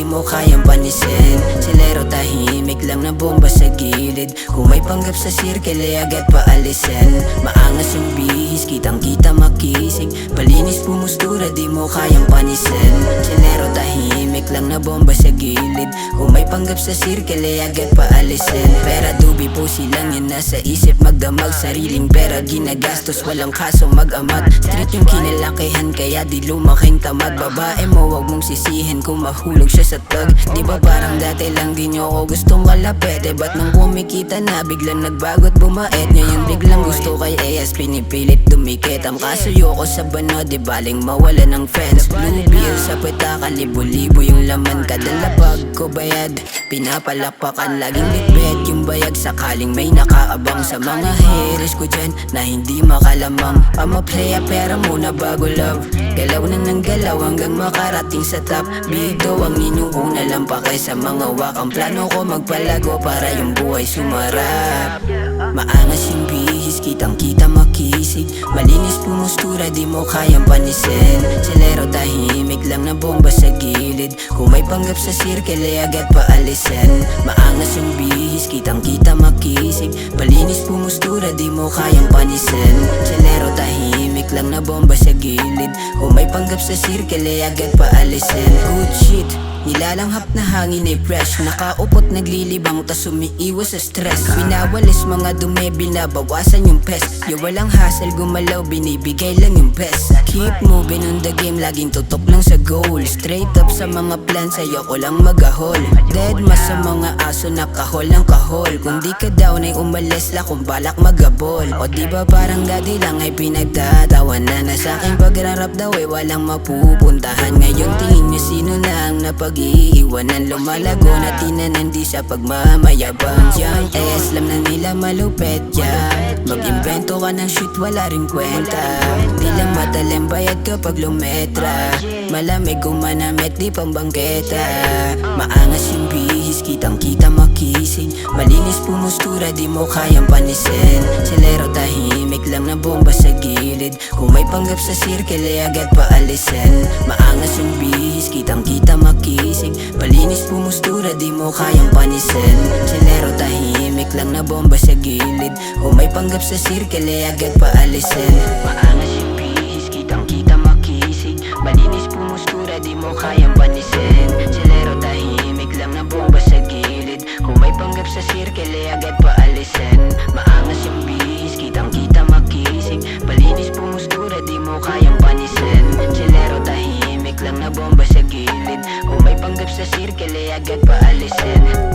mo kayang panisin. Silero tahimik lang na bomba sa gilid. Kung may panggap sa sirkel ay agad paalisin. Maangas yung bihis, kitang kita makisig. Palinis pumustura di mo kayang panisin. Silero tahimik lang na bomba sa gilid. Kung may panggap sa sirkel ay agad paalisin. Pera dubi po silang yun nasa isip. Magdamag sariling pera ginagastos, walang kaso mag-amat. Street yung kinalakihan kaya di lumaking tamad. Babae mo wag mong sisihin kung mahulog siya sa tag. Di ba parang dati lang di nyo ako gustong kalapit. Ba't nang kumikita na biglang nagbago't bumait. Ngayon biglang gusto kay AS pinipilit dumikit. Ang kasuyo ko sa bano di baling mawala ng friends. Blue bill sa petaka libo-libo yung laman. Kada lapag ko bayad pinapalakpakan laging bitbit yung bayag. Sakaling may nakaabang sa mga haters ko dyan na hindi makalamang. I'ma play a pera muna bago love. Galaw na ng galaw hanggang makarating sa top. Bido ang inyong una lang pa kaysa mga wakang plano ko magpalago para yung buhay sumarap. Maangas yung bihis, kitang kita makisig. Malinis pumustura di mo kayang panisin. Silero tahimik lang na bomba sa gilid. Kung may panggap sa sirkel ay agad paalisin. Maangas yung bihis, kitang kita makisig. Malinis pumustura di mo kayang panisin. Silero tahimik lang na bomba sa gilid. Kung may panggap sa sirkel ay agad paalisin. Good shit, nilalanghap na hangin ay fresh. Nakaupot naglilibang tas umiiwas sa stress. Winawalis mga dumi, binabawasan yung pest. Yung walang hassle gumalaw, binibigay lang yung best. Keep moving on the game, laging tutok lang sa goal. Straight up sa mga plans, ayoko lang magahol. Dead mas sa mga aso, nakahol ng kahol. Kung di ka down ay umalis la kung balak magabol. O di ba parang dati lang ay pinagtatawanan na sa aking pagrarap daw ay walang mapupuntahan. Ngayon tingin nyo sino na ang napag-iiwanan. Lumalago na tinanan di sa pagmamayabang. Young S lang na nila malupet yan. Mag-invento ka ng shit wala rin kwenta. Di lang madaling bayad kapag lumetra. Malamig kung manamit di pambangketa. Maangas yung bihis, kitang kita makisig. Malinis pumustura di mo kayang panisin. Silero tahimik lang na bomba sa gilid. Kung may panggap sa sirkel ay agad paalisin. Maangas yung bihis, kitang kita makisig. Malinis pumustura di mo kayang panisin. Silero tahimik lang na bomba sa gilid. Kung may panggap sa sirkel ay agad paalisin. Maangas yung bihis, kitang kita makisig. Malinis pumustura di mo kayang panisin. Silero tahimik lang na bomba sa gilid. Kung may panggap sa sirkel ay agad paalisin. Maangas yung bihis, kitang kita makisig. Malinis pumustura di mo kayang panisin. Silero tahimik lang na bomba sa gilid. Kung may panggap sa sirkel ay agad paalisin.